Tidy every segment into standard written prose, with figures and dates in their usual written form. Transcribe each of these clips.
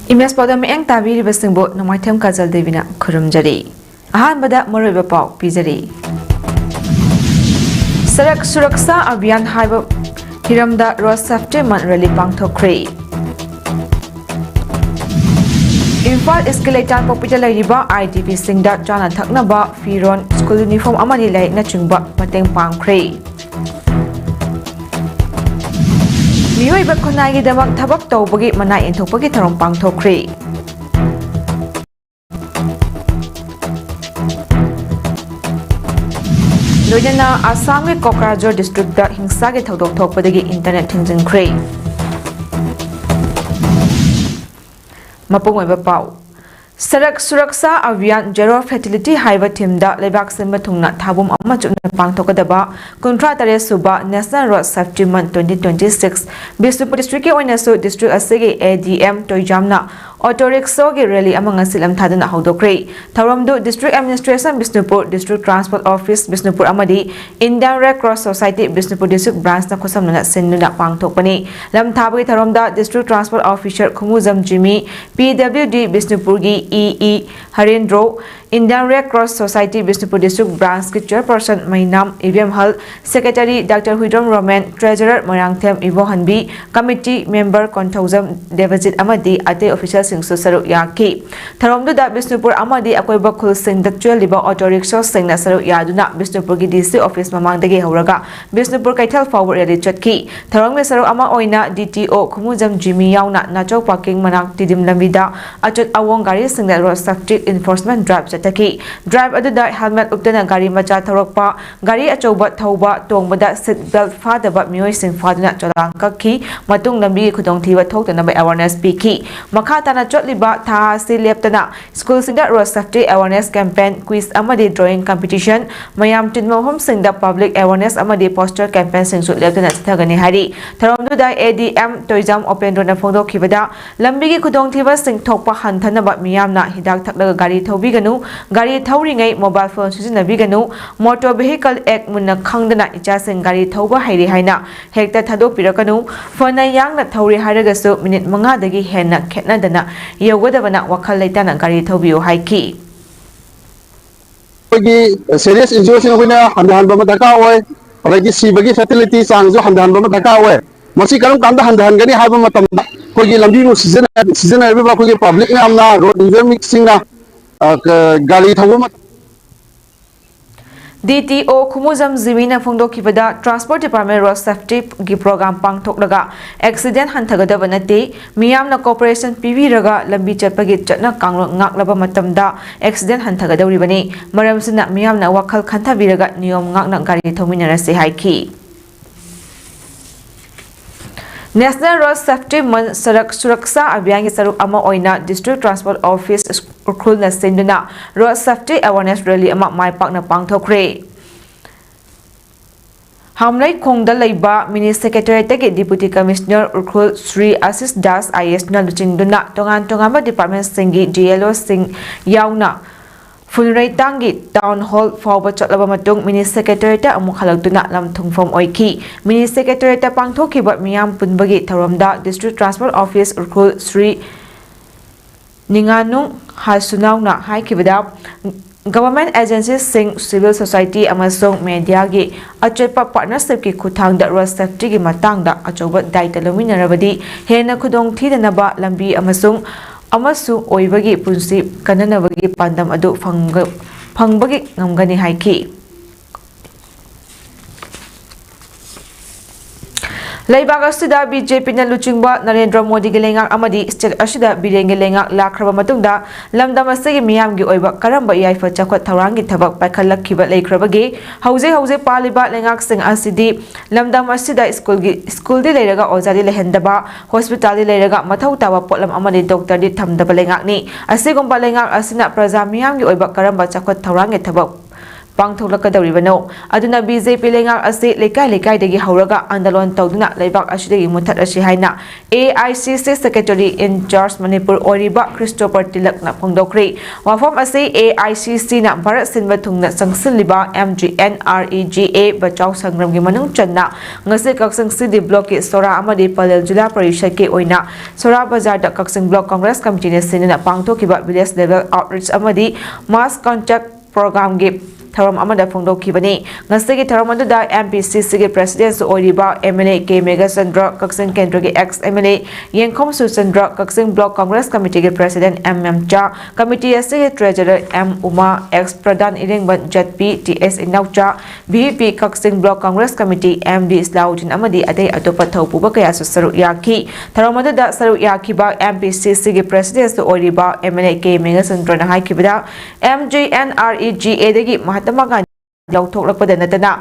Imes PAODAM eng tabiri basingbo Nomaitem Kajal Devina Kurumjari. Ahanbada Moroiba Pau Pijari. Sarak Suraksa Abhiyan Haiba Hiramda Road Safety Month Rally Pangthokre. Imphal Escalator Popita Laiba IDP Singda Jana Thaknaba Firon School Uniform Amadi Lai Nachungba Mateng Pangkre. Miyoiba Konagi Damak Tabak Tobagi Manai Intopagi Tarom Pangthokre. Loyana Assam Kokrajhar District da Hingsagi Thodok Thokpadagi Internet Thingjinkre. Mapungweba Pau Sarak Suraksa Abhiyan Zero Fatality Haiba Teamda Lebak Simba Thungna Thabum Amma Chuna Pangthokadaba Kuntra Tare Suba National Road Safety Month 2026 Bisnupur District Oinasu District Asigi ADM Toijamna Auto Rickshaw Rally among Silam Tadana Hodokre Tharamdu District Administration Bisnupur District Transport Office Bisnupur Amadi Indian Red Cross Society Bisnupur District Branch na Kosamna Sinduna Pangthokpani Lam Thabi Tharamda District Transport Officer Khumuzam Jimmy PWD Bisnupurgi EE Harindro Indian Red Cross Society Bisnupur District Branch ki Chairperson Mainam EVM Hall Secretary Dr. Huidom Roman Treasurer Morangthem Ivo Hanbi Committee Member Konthozam Devajit Amadi Ate Officials Singsu Saru Yaki Tharomdu da Bisnupur Amadi Akoiba Khul Sing Daktual Liba Auto Rickshaw Sing na Saru Yaduna Bisnupur gi DC Office Mamangdagi Hauraga Bisnupur Kaithal Forward Rally Chatki Tharomme Saru Ama Oina DTO Khumuzam Jimmy Yauna Nachok Parking Manak Tidim Lambida Achot Awong Gari Sing na Road Safety Enforcement Drive Chataki Drive Aduda Helmet Uptana Gari Macha Tharokpa Gari Achoba Thauba Tongbada Seat Belt Fadaba Miyoi Sing Faduna Cholang Kakki Matung Lambi Khudong Thiba Thokdana by Awareness Piki Makata Chotliba Tha Si Leptana School Singda Road Safety Awareness Campaign Quiz Amadi Drawing Competition Mayam Tinmahom Singda Public Awareness Amadi Poster Campaign Singsu Leptana Thagani Hari Tharomduda ADM Toijam Open Dona Fondo Kibada Lambigi Kudong Thiba Sing Thokpa Hantanaba Miyamna Hidak Thakla Gari Thobiganu Gari Thauringai Mobile Phone Sizinabiganu Motor Vehicle Act Munna Khangdana Icha Sing Gari Thauba Hairi Haina Hekta Thado Pirakanu Phona Yangna Thauri Haragasu Minute Mangadagi Henna Ketnadana Yogadavana Wakal Laitana Gari Thobio Haiki. Serious injury winner, Handan Bamataka, Regisi Bagi fatalities and Handan Bamataka. Masi Karam Kanda Handan Gani Habamatam, Kogi Lambu season everybody public Namna, road mixing Gari Thawama. DTO Khumuzam Zimina Fondo Kibada Transport Department Road Safety Gi Program Pangthoklaga Accident Hantagadabanate Miyamna Corporation PV Raga Lambi Chatpagi Chatna Kanglo Ngaklaba Matamda Accident Hantagadawribani Maramsina Miyamna Wakal Khantabiraga Niyom Ngakna Gari Thominarasi Haiki National Road Safety Month Sarak Suraksa Abhiyan Saruk Ama Oina District Transport Office Urkhul na Sinduna Road Safety Awareness Rally Ama Mai Pakna Pangthokre Hamlai Khongda Laiba Mini Secretary Tagi Deputy Commissioner Urkhul Sri Asis Das IS na Luchingduna Tongan Tongama Department Singi GLO Sing Yauna Funrai Tangi Town Hall Fauba Chatlaba Matung Mini Secretary ta amuk halagtuna lam thungfom oiki Mini Secretary ta pangthokiba miyam punbagi tharamda District Transport Office Urkhul Sri Ninganung Hasunauna haikibada Government agencies sing civil society amasong media gi achepa partnership ki khuthang da road safety gi matang da achoba daita lominarabadi hena khudong thidanaba lambi amasung Amasu Oibagi Punsi Kananavagi Pandam Adu Pangbagi Namgani Haiki Laibaga Sida BJP na Luchingba Narendra Modi Gelengak Amadi State Ashida Birengelengak Lakraba Matunda Lamdamasagi Miyam gi Oiba Karamba Yaifa Chakot Tarangi Tabak Pakalak Kiba Laikrabagi Hause Paliba Lengak Sing Asidi Lamdamasida School di Leraga Ozadi Lehendaba Hospital di Leraga Matau Tawa Potlam Amadi Doctor di Tamdaba Lengak ni Asigumba Lengak Asina Praza Miyam gi Oiba Karamba Chakot Tarangi Tabak ꯄꯥꯡꯊꯣꯛꯂꯛꯀꯗꯧꯔꯤꯕꯅꯣ ꯑꯗꯨꯅ ꯕꯤꯖꯦꯄꯤ ꯂꯩꯉꯥꯛ ꯑꯁꯤ ꯂꯩꯀꯥꯏ ꯂꯩꯀꯥꯏꯗꯒꯤ ꯍꯧꯔꯒ ꯑꯟꯗꯂꯣꯟ ꯇꯧꯗꯨꯅ ꯂꯩꯕꯥꯛ ꯑꯁꯤꯗꯒꯤ ꯃꯨꯠꯊꯠꯂꯁꯤ ꯍꯥꯏꯅ AICC ꯁꯦꯀ꯭ꯔꯦꯇꯔꯤ ꯏꯟ ꯆꯥꯔꯖ ꯃꯅꯤꯄꯨꯔ ꯑꯣꯏꯔꯤꯕ ꯀ꯭ꯔꯤꯁꯇꯣꯐꯔ ꯇꯤꯂꯛꯅ ꯐꯣꯡꯗꯣꯛꯈ꯭ꯔꯦ ꯋꯥꯐꯝ ꯑꯁꯤ AICCꯅ ꯚꯥꯔꯠ ꯁꯤꯟꯕ ꯊꯨꯡꯅ ꯆꯪꯁꯤꯜꯂꯤꯕ MGNREGA ꯕꯆꯥꯎ ꯁꯪꯒ꯭ꯔꯝꯒꯤ ꯃꯅꯨꯡ ꯆꯟꯅ ꯉꯁꯤ ꯀꯛꯆꯤꯡ ꯁꯤꯇꯤ ꯕ꯭ꯂꯣꯛꯀꯤ ꯁꯣꯔꯥ ꯑꯃꯗꯤ ꯄꯂꯦꯜ ꯖꯤꯂꯥ ꯄꯔꯤꯁꯗꯀꯤ ꯑꯣꯏꯅ ꯁꯣꯔꯥ ꯕꯖꯥꯔꯗ ꯀꯛꯆꯤꯡ ꯕ꯭ꯂꯣꯛ ꯀꯪꯒ꯭ꯔꯦꯁ ꯀꯃꯤꯇꯤꯅ ꯁꯤꯟꯗꯨꯅ ꯄꯥꯡꯊꯣꯛꯈꯤꯕ ꯚꯤꯂꯦꯖ ꯂꯦꯚꯦꯜ ꯑꯥꯎꯠꯔꯤꯆ ꯑꯃꯗꯤ ꯃꯥꯁ ꯀꯟꯇꯦꯛ ꯄ꯭ꯔꯣꯒ꯭ꯔꯥꯝꯒꯤ ꯊꯧꯔꯝ ꯑꯃꯗ ꯐꯣꯡꯗꯣꯛꯈꯤꯕꯅꯤ ꯉꯁꯤꯒꯤ ꯊꯧꯔꯝ ꯑꯗꯨꯗ MPCCꯒꯤ ꯄ꯭ꯔꯦꯁꯤꯗꯦꯟꯠꯁꯨ ꯑꯣꯏꯔꯤꯕ MLA ꯀꯦ ꯃꯦꯘꯆꯟꯗ꯭ꯔ ꯀꯛꯆꯤꯡ ꯀꯦꯟꯗ꯭ꯔꯒꯤ ex MLA Yengkhom Suchandra Kakching block Congress ꯀꯃꯤꯇꯤꯒꯤ ꯄ꯭ꯔꯦꯁꯤꯗꯦꯟꯠ MM ꯆꯥ ꯀꯃꯤꯇꯤ ꯑꯁꯤꯒꯤ treasurer M Uma ex pradhan Irengban ꯖꯠꯄꯤ TS Inaocha VP Kakching block Congress committee MD Islauddin ꯑꯃꯗꯤ ꯑꯇꯩ ꯑꯇꯣꯞꯄ ꯊꯧꯄꯨꯕ ꯀꯌꯥꯁꯨ ꯁꯔꯨꯛ ꯌꯥꯈꯤ ꯊꯧꯔꯝ ꯑꯗꯨꯗ ꯁꯔꯨꯛ ꯌꯥꯈꯤꯕ MPCCꯒꯤ ꯄ꯭ꯔꯦꯁꯤꯗꯦꯟꯠꯁꯨ ꯑꯣꯏꯔꯤꯕ MLA ꯀꯦ ꯃꯦꯘꯆꯟꯗ꯭ꯔꯅ ꯍꯥꯏꯈꯤꯕꯗ MGNREGA ꯗꯒꯤ ꯃꯍꯥꯇꯃꯥ ꯂꯧꯊꯣꯛꯂꯛꯄꯗ ꯅꯠꯇꯅ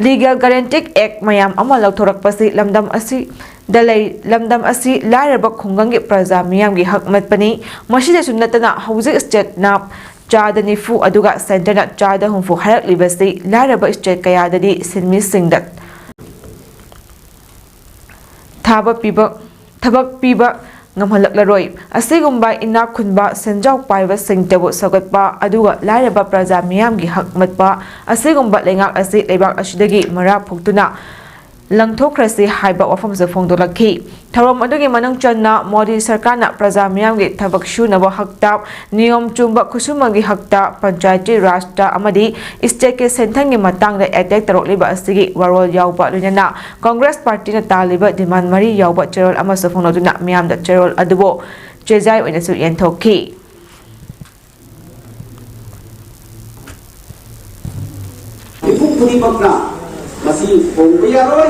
ꯂꯤꯒꯦꯜ ꯒꯥꯔꯦꯟꯇꯤꯛ ꯑꯦꯛ ꯃꯌꯥꯝ ꯑꯃ ꯂꯧꯊꯣꯔꯛꯄꯁꯤ ꯂꯝꯗꯝ ꯑꯁꯤ ꯂꯥꯏꯔꯕ ꯈꯨꯡꯒꯪꯒꯤ ꯄ꯭ꯔꯖꯥ ꯃꯤꯌꯥꯝꯒꯤ ꯍꯛ ꯃꯠꯄꯅꯤ ꯃꯁꯤꯗꯁꯨ ꯅꯠꯇꯅ ꯍꯧꯖꯤꯛ ꯁ꯭ꯇꯦꯠꯅ 90% ꯑꯗꯨꯒ ꯁꯦꯟꯇꯔꯅ 60% ꯍꯥꯏꯔꯛꯂꯤꯕꯁꯤ ꯂꯥꯏꯔꯕ ꯁ꯭ꯇꯦꯠ ꯀꯌꯥꯗꯗꯤ ꯁꯤꯟꯃꯤꯁꯤꯡꯗ ꯊꯕꯛ ꯄꯤꯕ ꯉꯝꯍꯜꯂꯛꯂꯔꯣꯏ ꯑꯁꯤꯒꯨꯝꯕ ꯏꯅꯥꯛ ꯈꯨꯟꯕ ꯁꯦꯟꯖꯥꯎ ꯄꯥꯏꯕꯁꯤꯡꯇꯕꯨ ꯁꯧꯒꯠꯄ ꯑꯗꯨꯒ ꯂꯥꯏꯔꯕ ꯄ꯭ꯔꯖꯥ ꯃꯤꯌꯥꯝꯒꯤ ꯍꯛ ꯃꯠꯄ ꯑꯁꯤꯒꯨꯝꯕ ꯂꯩꯉꯥꯛ ꯑꯁꯤ ꯂꯩꯕꯥꯛ ꯑꯁꯤꯗꯒꯤ ꯃꯔꯥ ꯐꯨꯛꯇꯨꯅ ꯂꯪꯊꯣꯛꯈ꯭ꯔꯁꯤ ꯍꯥꯏꯕ ꯋꯥꯐꯝꯁꯨ ꯐꯣꯡꯗꯣꯛꯂꯛꯈꯤ ꯊꯧꯔꯝ ꯑꯗꯨꯒꯤ ꯃꯅꯨꯡ ꯆꯟꯅ ꯃꯣꯗꯤ ꯁꯔꯀꯥꯔꯅ ꯄ꯭ꯔꯖꯥ ꯃꯤꯌꯥꯝꯒꯤ ꯊꯕꯛ ꯁꯨꯅꯕ ꯍꯛꯇ ꯅꯤꯌꯣꯝ ꯆꯨꯝꯕ ꯈꯨꯠꯁꯨꯃꯟꯒꯤ ꯍꯛꯇ ꯄꯟꯆꯥꯌꯇꯤ ꯔꯥꯖꯇ ꯑꯃꯗꯤ ꯁ꯭ꯇꯦꯠꯀꯤ ꯁꯦꯟꯊꯪꯒꯤ ꯃꯇꯥꯡꯗ ꯑꯦꯇꯦꯛ ꯇꯧꯔꯛꯂꯤꯕ ꯑꯁꯤꯒꯤ ꯋꯥꯔꯣꯜ ꯌꯥꯎꯕ ꯂꯣꯏꯅꯅ ꯀꯪꯒ꯭ꯔꯦꯁ ꯄꯥꯔꯇꯤꯅ ꯇꯥꯜꯂꯤꯕ ꯗꯤꯃꯥꯟ 4 ꯌꯥꯎꯕ ꯆꯦꯔꯣꯜ ꯑꯃꯁꯨ ꯐꯣꯡꯗꯣꯛꯇꯨꯅ ꯃꯤꯌꯥꯝꯗ ꯆꯦꯔꯣꯜ ꯑꯗꯨꯕꯨ ꯆꯦꯖꯥꯏ ꯑꯣꯏꯅꯁꯨ ꯌꯦꯟꯊꯣꯛꯈꯤ मसी होंगे यारोय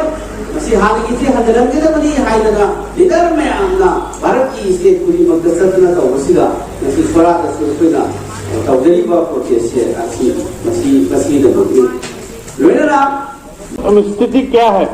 मसी हानि की हंदरंगे द बनी हाइदना लीडर में आमना भारत की स्टेट पूरी मकसदना तो मसीदा मसी स्वरा द सुरपेना तो गरीबा प्रोसेस है अच्छी मसी द बनी लोनेरा स्थिति क्या है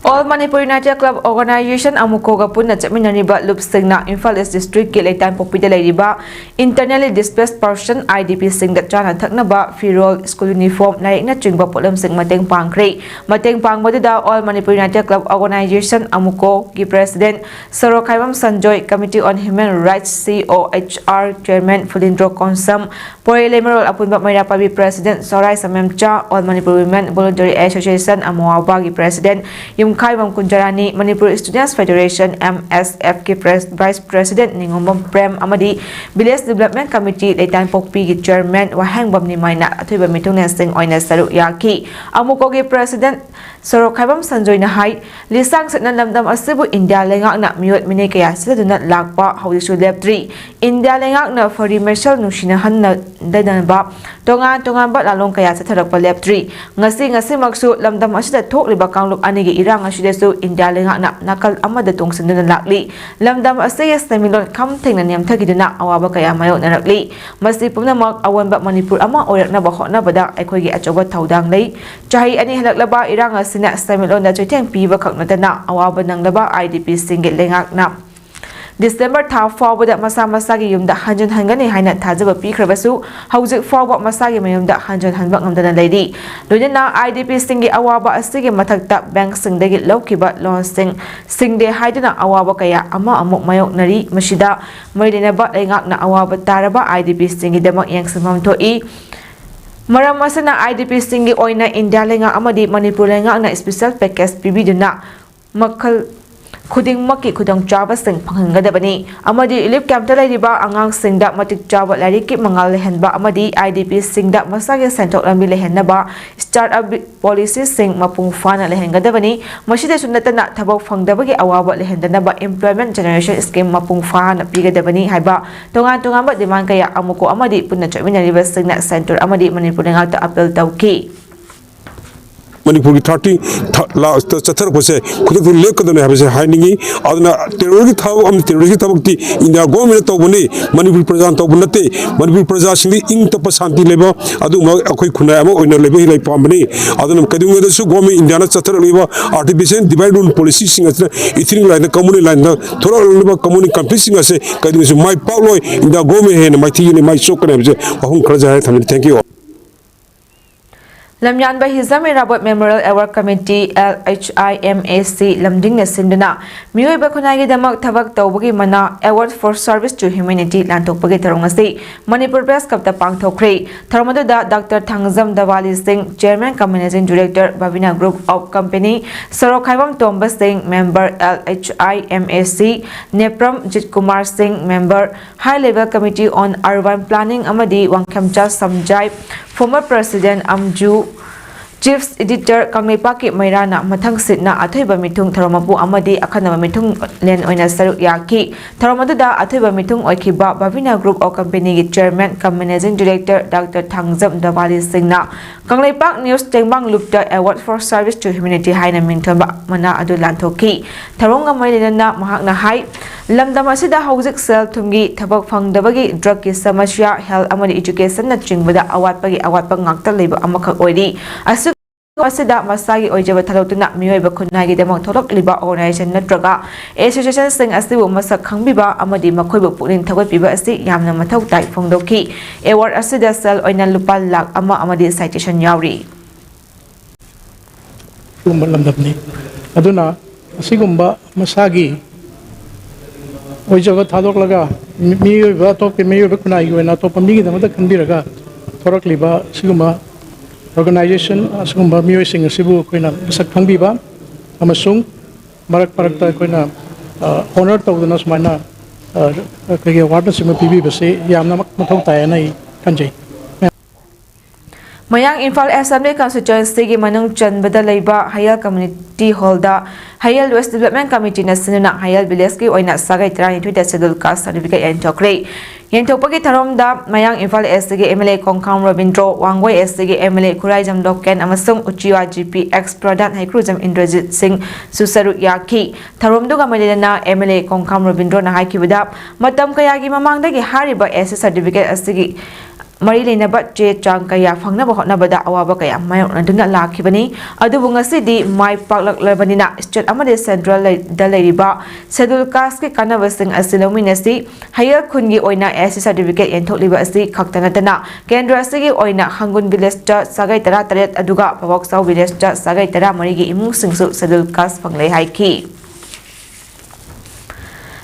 All Manipur United Club Organization Amukoga Punna Chaminaniba Lupsingna Imphal East District ki Leitan Pokpida Leiriba Internally Displaced Person IDP Sing that Chana Thaknaba Firol School Uniform Laikna Chingba Polam Sing Mateng Pangkre Mateng Pangboda All Manipur United Club Organization Amuko ki President Sorokaibam Sanjoy Committee on Human Rights COHR Chairman Fulindro Konsam Pore Lemerol Apunba Mairapabi President Sorai Samemcha All Manipur Women Voluntary Association Amuaba ki President Kaibam Kunjarani Manipur Students Federation MSF ki Vice President Ningombam Prem Amadi Village Development Committee Leitan Pokpi ki Chairman Wahangbam Nimaina Athiba Mitungna Sing Oina Saru Yaki Amuko ki President Sorokaibam Sanjoy na hai lisang satna lamdam asibu India lengak na miot mine kaya siduna lakpa haudisu leptri India lengak na fari marshal nushina hanna dadanba tongan ba lalong kaya sa tharakpa leptri ngasi maksu lamdam asida thokliba kangluk anigi irang asidesu India lengak na nakal amada tungsinuna lakli lamdam asaya samilon kam thengna niam thagiduna awaba kaya mayo narakli masi pumnamak awanba Manipur ama orakna ba hotna bada aikhoigi achoba thaudang lei chahi ani halaklaba irang sina Samilon na Chitang Piva Kaknatana, Awaba Nanglaba, IDP Singit Lengakna. December Tau forward at Masagi Yum the Hanjan Hangani Hina Tazaba Pikrabasu, How's it forward Masagi Mayum the Hanjan Hanbang the lady. Lunana IDP Singi Awaba a Sigi Matakta Bank Sing they get Loki but Lon Sing de Haidana Awabakaya, Ama Amok Mayok Nari, Mashida, Maidina Bat Lengakna Awaba Taraba, IDP Singi Demak Yanksamam to E. Maram masana IDP singi oina India lenga amadi Manipur lenga na special package pibiduna makal khuding maki khudang chaba sing phanghangadabani amadi elip camp ta laiba angang singda matik chaba lariki mangal lehenba amadi IDP singda masage sentok lambi lehenaba startup policy sing mapung fana lehengadabani masida sunatana thabok phangdabagi awaba lehendanaba employment generation scheme mapung fana pigadabani haiba tongan ba demand kaya amuko amadi punna chaminariba singna center amadi Manipur lenga ta appeal tawki Manpur की 30 चथरपसे खुद लेपकदने है terror की terror की थबक India government तौबने Manpur प्रजा तौब नते मनपुर प्रजा इंग तप शांति लेब अखोई खुना लेब पाबने कदूंगदसु गवर्नमेंट इंडिया चथर आर्टिफिशियल डिवाइड रूल पॉलिसी इथिंग लाइन कम्युनिटी लाइन थोड़ा कम्युनिटी कंट्रीज से कदूंगसु माई पालो इंडिया गवर्नमेंट है माइथी माई चौकने वहूं खरजा है thank you Lamyanba Hizam Rabot Memorial Award Committee LHIMAC Lamding Nasindana Mioi Bakunagi Damak Tabak Tawagi Mana Award for Service to Humanity Lantok Pagitarongasi Manipur Press Kapta Pang Tokri Tharmada Dr. Thangzam Dawali Singh Chairman Managing Director Bhavina Group of Company Sorokhaivam Tomba Singh Member LHIMAC Nepram Jit Kumar Singh Member High Level Committee on Urban Planning Amadi Wangkhamcha Samjai Former President Amju Chief Editor Kanglipaki Mairana Mathang Sidna Athiba Mitung Tharamapu Amadi Akanama Mitung Len Oina Saruk Yaki Tharamada Athiba Mitung Oikiba Bhavina Group of Company Chairman Managing Director Dr. Thangzam Dawali Singna Kanglipak News Tengbang Lupta Award for Service to Humanity Haina Mintamba Mana Adu Lantoki Tharunga Mailana Mahakna Hai Lamdamasida Hauzik Sel Tungi Tabak Fangdabagi Drug Samasya Health Amadi Education na Chingbada Awatpagi Awatpang Ngakta Labor Amaka Oidi Asu Masida Masagi Ojaba Talotuna Mioi Bakunagi Demon Tolok Liba Organization Natraga Association Sing Asibu Masak Kangbiba Amadi Makoibu Punin Tawai Biba Asi Yamna Matau Tai Fongdoki Award Asida Sel Oina Lupa Lak Ama Amadi Citation Yauri Lamdabni Aduna Asigumba Masagi Ojaba Talok Laga Mioi Batok Mioi Bakunagi and Atopamigi the Mother Kambiraga Torok Liba Siguma Organization asumba mioi sing asibu koina sak thangbiba amasung marak parakta koina honor tawdana smaina kage award sima pibi base yamna mathau tayana kanjai Mayang Infal Assembly Constituency gi manung chanbada leiba Hayal Community Hall da Hayal West Development Committee na sinuna Hayal Village ki oina sagai trani twita schedule cast certificate entokre Yentopagi Tarom da Mayang Infal SG MLA Kongkam Robindro Wangway SG MLA Kurajam Dokken amasung Uchiwa GPX Pradhan Haikrujam Indrajit Singh Susaru Yaki Tarom duga Malina MLA Kongkam Robindro na haikibada matam kayagi mamangdagi hariba SS certificate SG Marilina Batche Chankaya Fangna Hotnabada Awaba Kaya Mayon Duna Lakibani Adubunga City Mai Park Lebanina State Amade Central Dalariba Sedul Kaski Kanavasing Asilominasi Haya Kungi Oina S certificate and Toliba Asi Kaktanatana Kendra Sigi Oina Hangun Village Sagai Tara Taret Aduga Pavoksa Village Sagai Tara Marigi Imu Singsu Sedul Kas Fangle Haiki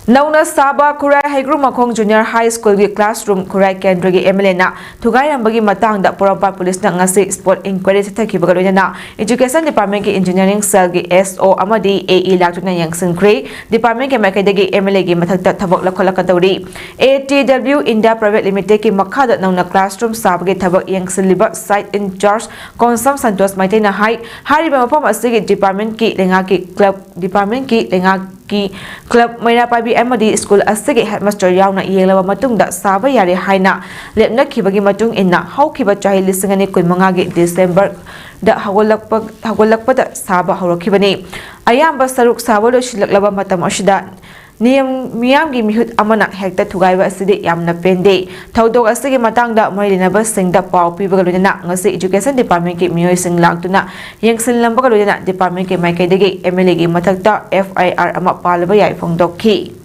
Nauna Saba Kurai Haigru Makong Junior High School gi classroom Kurai Kendra gi MLA na Tugai Ambagi Matang da Purapa Police na ngasi sport inquiry sa Takibagaluna na Education Department ki Engineering Cell gi SO Amadi AE Laktu na Yang Sinkre Department ki Makada gi MLA gi Matagta Tabak Lakolakatawri ATW India Private Limited ki Makada Nauna Classroom Saba gi Tabak Yang Siliba Site in Charge Konsam Santos Maite na Hai Hariba Mapam Asigi Department ki Lenga ki Club Department ki Lenga ki Club Mayra Pabi Amadi School Asigi Headmaster Yauna Yelava Matung da Saba Yari Haina Lepna Kibagi Matung Inna How Kiba Chahi Lisangani Kuimangagi December da Hagolakpa da Saba Horokibani Ayamba Saruk Sabalo Shilaklava Matam Ashida Niyam Miyamgi Mihut Amana Hector Tugaiva Asidi Yamna Pende Taudo Asigi Matanga Marinaba Sing da Pau Pibagaluna Ngasi Education Department ki Mioy Sing Lagtuna Yang Sin Lambagaluna Department ki Maikadegi MLA gi Matagta FIR Ama Palaba Yai Fongdoki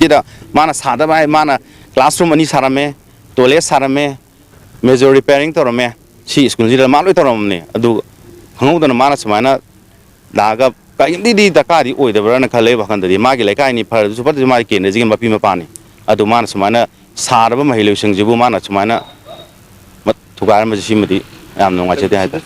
Kita mana sada mai mana classroom ani sarame toilet sarame major repairing torame si school jila malu toramne adu hangudana mana samana daga kaimdi di dakari oi de brana khale bakhan di magi lekai ni phar super di magi ke ne jigam bapi ma pani adu mana samana saraba mahilo sing jibu mana samana thugar ma simadi yam nonga chete haida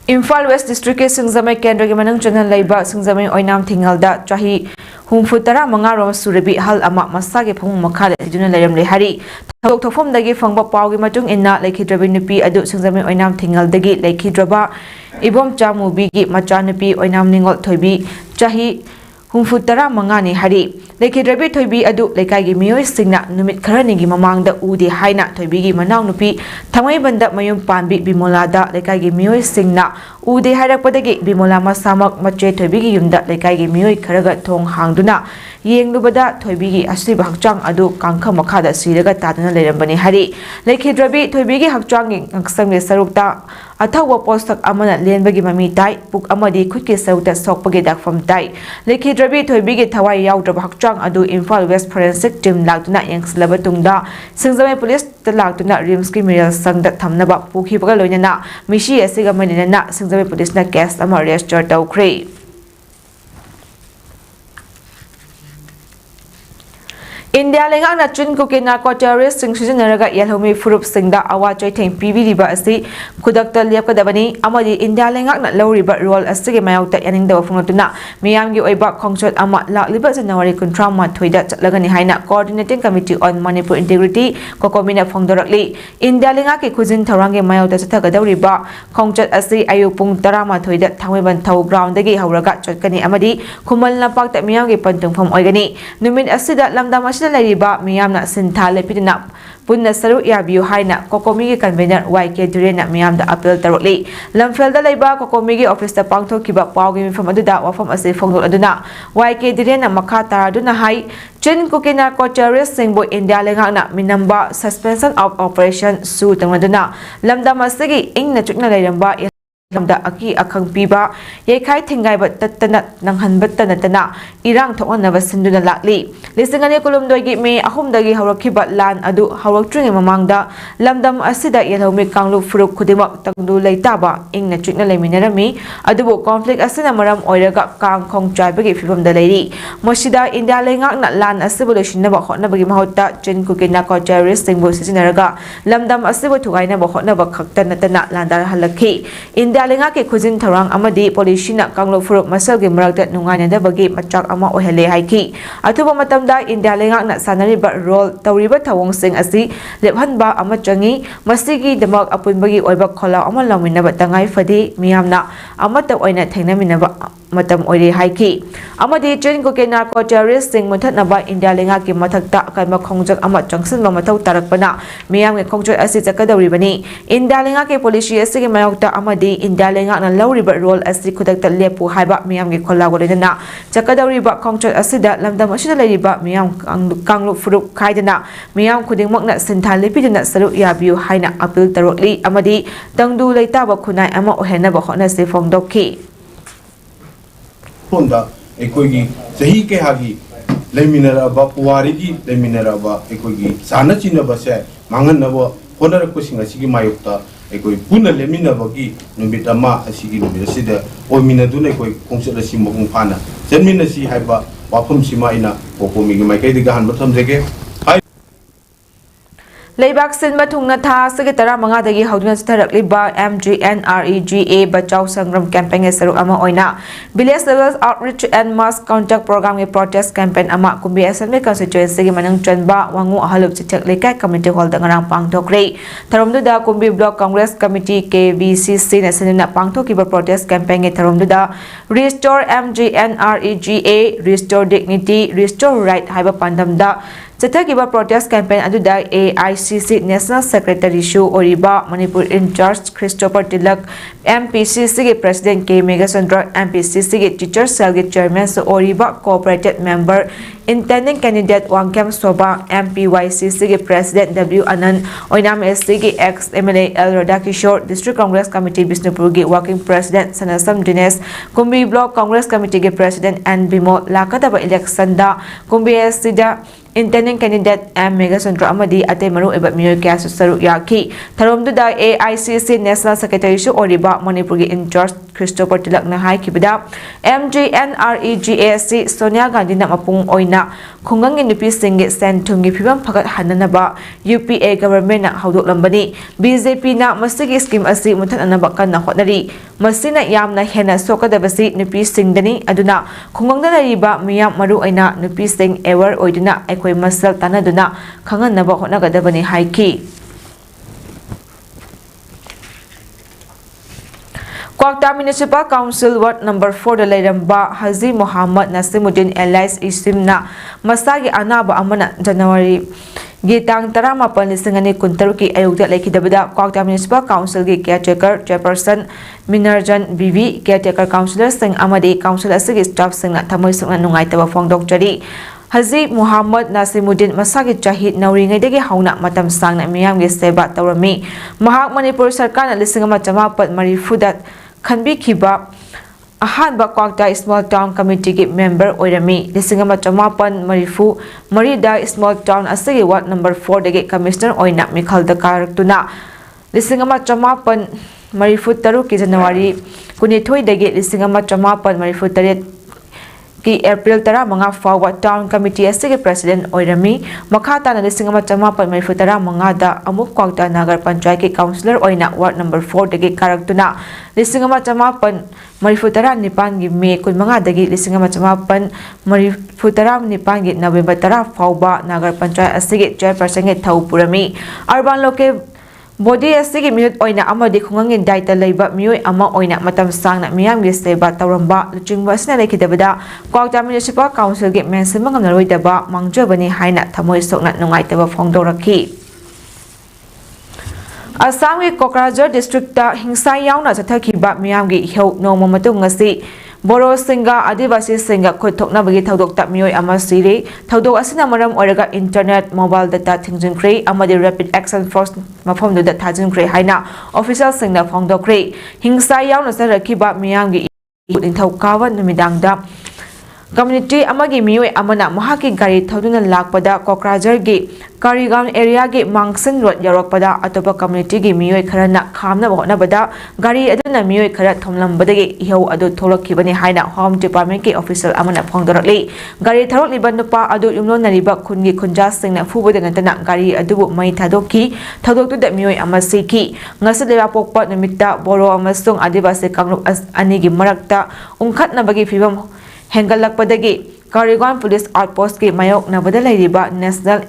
Infal West District Singzamai Kendra gi manang channel leiba Singzamai Oinam Thingalda Chahi Humfutara Mangarom Surabi Hal Ama Masagi Pung Makale Juna Layam Lehari Tok Tofum Dagi Fangba Pau gi Matung Inna Lekidrabi Nupi Adu Singzamai Oinam Thingal Dagi Lekidraba Ibom Chamu Bigi Machanupi Oinam Ningol Thoibi Chahi humfutara mangani hari lekhidrabi thoibi adu lekai gi miyoi singna numit kharani gi mamangda ude haina thoibi gi manaw nupi thamai banda mayum panbi bimola da lekai gi miyoi singna ude hairakpadagi bimola masamak mache thoibi gi yumda lekai gi miyoi kharaga thong hangduna yenglubada thoibi gi asiba hakchang adu kangkha makhada siraga taduna lerambani hari lekhidrabi thoibi gi hakchang gi aksang le sarukta athawa postak amana lenbagi mami tai puk amadi khutki sauta sokpagi dakfam tai lekhidrabi thoibi gi thawai yaudra hakchang adu Imphal West Forensic Team lagtuna yangslaba tungda Singjamai Police ta lagtuna Rims Criminal Sangda thamnaba pukhibaga loinana mishi asiga manina Singjamai Police na case ama register tawkhre India lengakna chun kuki narco terrorist sing sijanaraga yelhomi furup singda awa choitheng pibiriba asi khudakta lepkadabani amadi India lengakna loriba role asige mayauta yaningda fungatuna miyamgi oiba khongchot ama lakliba January 13 da chatlagani haina Coordinating Committee on Manipur Integrity kokomina phongdorakli India lengaki khujin tharangi mayauta chathagadawriba khongchot asi ayu pung 13 da thangweban thau ground dagi hauraga chotkani amadi khumal napakta miyamgi pantungpham oigani numit asida lamdam lariba miyamna sintha lepidina punna saru yabiu haina kokomi gi convener YK Durena miyamda appeal tarokli lamfelda leiba kokomi gi office ta pangthokiba pawgi mifam aduda wafam ase phongdol aduna YK Durena makha taraduna hai chin kukina ko terrorist singbo India lengakna minamba suspension of operation su tangmaduna lamdam asegi ingna chukna leiramba lamda aki akhang piba yekhai thingai ba tattana nanghan battana tana irang thoknaba sinduna lakli lisingani kulumdoi gi me ahum dagi hawrakhiba lan adu hawraktringi mamangda lamdam asida yelhomi kanglu furuk khudimak tangdu leitaba ingna chukna leminarami adubu conflict asina maram oiraga kang khong chaibagi fibamda leiri mosida India lengakna lan asibu leshinaba hotnabagi mahutta chen kukina ko terrorist singbo sisinaraga lamdam asibu thugaina ba hotnaba khaktana tana landar halakhi India lengaki khujin tharang amadi polishina kanglo furuk masalgi marakta nungainadabagi machak ama ohele haiki athuba matamda India lengakna sanariba role tawriba thawong sing asi lephanba ama changi masigi damak apunbagi oiba khola ama laminaba tangai fadi miyamna amata oina thengnaminaba matam oire haiki amadi chen ko kena ko terrorist sing muthatnaba India lengaki mathakta kaima khongjak ama changsinba mathau tarakpana miyamge khongjak asi chakadawribani India lengaki policy asigi mayokta amadi India lengakna lawriba role asi khudakta lepu haiba miyamge khollagolena chakadawriba khongchot asida lamdam asida leiriba miyam kanglu furuk khaidana miyam khudingmakna sintha lepidana saru yabiu haina appeal tarokli amadi tangdu leitaba khunai ama ohenaba hona se phongdokhi honda ekogi sahi ke hagi leminara ba puwarigi leminara ba ekogi sana china ba se mangan na ba honara ko singa sigi mayukta ekoi puna lemina bagi nubit ama asigi nubit asida oimina duna ekoi kongsela si mokung phana janmina si haiba wafum sima ina kokomi gi mai kai diga han batham jege Leibak sinba thungna tha secretary manga dagi hauduna starakliba MGNREGA bachau sangram campaign saru ama oina village level outreach and mass contact program ge protest campaign ama kumbi asme constituency ge manang chanba wangu ahalup chichak lekai committee hall da ngarang pangthokre tharomdu da kumbi block congress committee KVCC national pangthokiba protest campaign ge tharomdu da restore MGNREGA restore dignity restore right haiba pandam da Chathakiba protest campaign aduda AICC National Secretary Shu Oriba Manipur in charge Christopher Tilak MPCC ge President K Megasandra MPCC ge Teacher Cell ge Chairman Su Oriba Cooperated Member Intending Candidate Wangkem Soba MPYCC ge President W Anand Oinam SC ge ex MLA L Radakishore District Congress Committee Bisnupur ge Working President Sanasam Dines Kumbi Block Congress Committee ge President N Bimo lakataba election da Kumbi SC da Intending Candidate M Megasandra Amadi Ate Maru Eba Miyo Kasu Saru Yaki Tharomdu da AICC National Secretary Shu Oriba Manipur ge in charge Christopher Tilak na hai kibida MGNREGAC Sonia Gandhi na mapung oina khungang nupi singe senthungi phibam phagat hananaba UPA government na haudok lambani BJP na masigi scheme asi muthananaba kanna hotnari masina yamna hena sokadabasi nupi singdani aduna khungangna lariba miyam maru aina nupi sing ever oiduna aikoi masal tanaduna khanganaba hotnagadabani haiki Kwakta Municipal Council Ward Number 4 da Lairamba Haji Muhammad Nasimuddin Elias Isimna Masagi Anaba Amana January Gitang Tarama Panisingani Kuntaruki Ayuda Lakidabada Kwakta Municipal Council Gi Caretaker Chairperson Minarjan BV Caretaker Councillor Singh Amadi Council Asigi Staff Singna Thamoy Sungna Nungaitaba Fongdok Jari Haji Muhammad Nasimuddin Masagi Chahid Nauringaidagi Hauna Matam Sangna Miyamgi Seba Taurami Mahak Manipur Sarkarna Lisingama Jamapat Marifudat Kanbi Kiba Ahanba Kwakta Small Town Committee Ki Member Oirami Lisingama Jamapan Marifu Marida Small Town Asigi Ward Number 4 Dagi Commissioner Oina Mikhal Dakar Tuna Lisingama Jamapan Marifu Taru Ki January Kunithoi Dagi Lisingama Jamapan Marifu Taret Ki April Tara Manga Fawa Town Committee Asigi President Oirami Makata na Lisingama Jamapan Marifu Tara Manga da Amuk Kwakta Nagar Panchayat Ki Councillor Oina Ward Number 4 Dagi Karaktuna Lisingama Jamapan Marifutara Nipan Gi May Kun Manga Dagi Lisingama Jamapan Marifutara Nipan Gi November Tara Fauba Nagar Panchayat Asigi Chairperson Gi Thau Purami Urban Local Body Asigi Minute Oina Amadi Khungangin Daita Leiba Mioi Ama Oina Matam Sangna Miyam Gi Seba Tauramba Luchingba Sina Lekidabada Kwakta Municipal Council Gi Mensin Mangam Naroidaba Mangjabani Haina Thamoy Sokna Nungaitaba Fongdoraki Assam ki Kokrajhar district ta hingsa yauna chathakhiba miyam gi heu noma matung ngasi Boro singa Adivasi singa khothokna bagi thodok ta mioi ama sire thodok asina maram oraga internet mobile data thingjinkrei amadi rapid action force mafom da thajinkrei haina official singna phongdokre hingsa yauna charakhiba miyam gi inthau kawa numidang da Community amagi mioi amana mahaki gari thoduna lakpada Kokrajhar gi Karigaon area gi Mangsin road yarakpada atopa community gi mioi kharana khamna bhona bada gari aduna mioi khara thomlambadagi ihau adu tholakhibani haina home department ki official amana phongdorakli gari tharokli banupa adu yumlo nariba khungi khunja singna fubode ngantana gari adubu mai thadokki thodoktu da mioi amasiki ngasadera pokpa namitta boro amasung adivasi kangrup ani gi marakta ungkhatnabagi phibam Hengalakpadagi Karigaon Police Outpost ki Mayok Nabada Lairiba National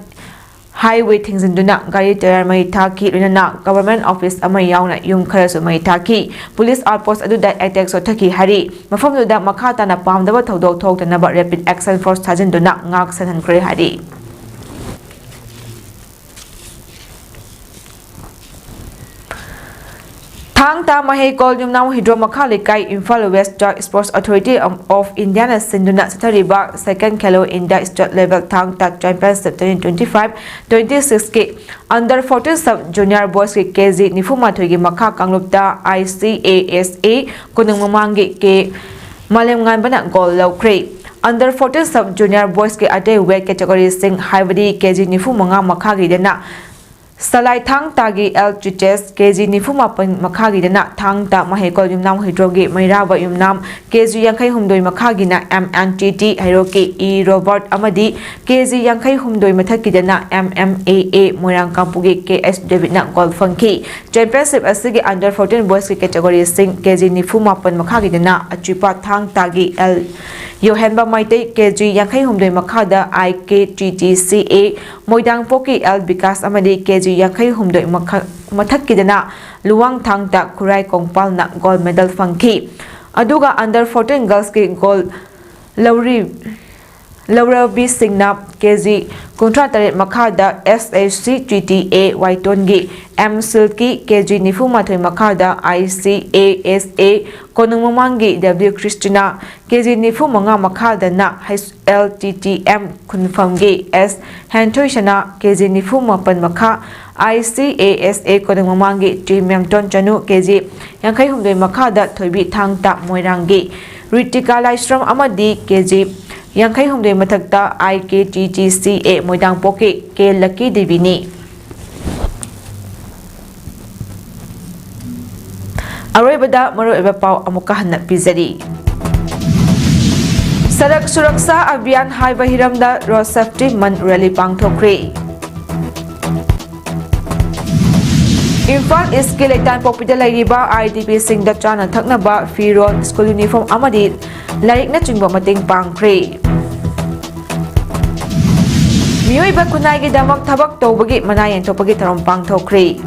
Highway Thingzinduna Gari Tayar Mai Thaki Rinana Government Office Ama Yauna Yum Kharasu Mai Thaki Police Outpost Adu That Attack Sothaki Hari Mafam Duda Makata na Pamdaba Thodok Thok Tanaba Rapid Action Force Thajinduna Ngak Sanhan Kre Hari Thang ta Mahekol Yumnam Hydromakalikai Imphal West Drug Sports Authority of India na Sinduna Satariba Second Kelo India State Level Thang Ta Championship 2025-26 ke Under 14 Sub Junior Boys ke KZ Nifuma Thoigi Makha Kanglupta ICASA Kunung Mamangi ke Malem Ngan Bana Goal Laukre Under 14 Sub Junior Boys ke Ade Weight Category Sing Haibadi KZ Nifuma Makha Gidana Salai Thang Tagi LGTS KG Nifuma Makhagi Dana Thang Ta Mahekol Yumnam Hydrogi Mairaba Yumnam KG Yankai Humdoi Makhagi na MNTT Hiroki E Robert Amadi KG Yankai Humdoi Mathaki Dana MMAA Moirang Kampugi KS David na Gold Funky Championship Asigi Under 14 Boys category Sing KG Nifuma Makhagi Dana Achipa Thang Tagi L Yohanba Maite KG Yankai Humdoi Makhada IKTTCA Moidang Poki L Bikas Amadi KG Yankai Humdoi Mathakidana Luang Thang Ta Kurai Kongpal na gold medal Funky Aduga Under 14 Girls ki gold Laura B Singna KG Kontra Taret Makhada SHC GTA Waitongi M Silky KG Nifuma Thoi Makhada ICASA Konung Mamangi W Christina KG Nifumanga Makhada na LTTM Kunfamgi S Hantoi Shana KG Nifuma Pan Makha ICASA Konung Mamangi T Memton Chanu KG Yankai Humdoi Makhada Thoibi Thang Ta Moirangi Ritika Laistrom Amadi KG Yankai Humdoi Mathakta IKTTCA Moidang Poki K Lucky Divini Aroibada Maro Eba Pau Amuka Hanat Pizari Sarak Suraksa Abhiyan Haiba Hiramda Road Safety Month Rally Pangthokre Imphal East ki Leitan Pokpida Lairiba IDP Singda Chana Thaknaba Firon School Uniform Amadi Larik na Chingba Mating Pangkre Miyoi ba kunai gi damak thabak tawbagi manayen topagi tharom pangthokre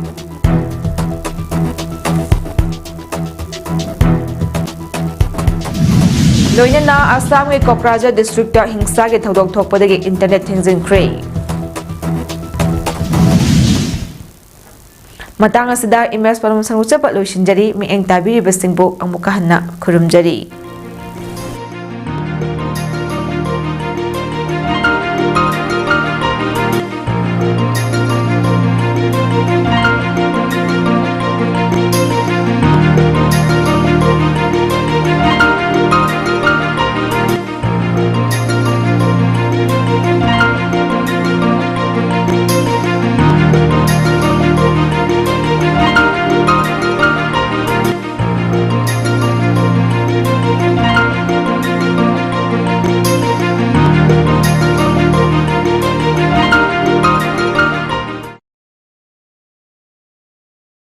लोइनना आसाम के Kokrajhar district हिंसा के थौदोक थोकपदगी internet थिंजिंख्रे मतंग असिदा image परम संगुचप लोइसिनजरी मिएंग ताबिरिबसिंगबो अमुका हन्ना खुरुमजरी।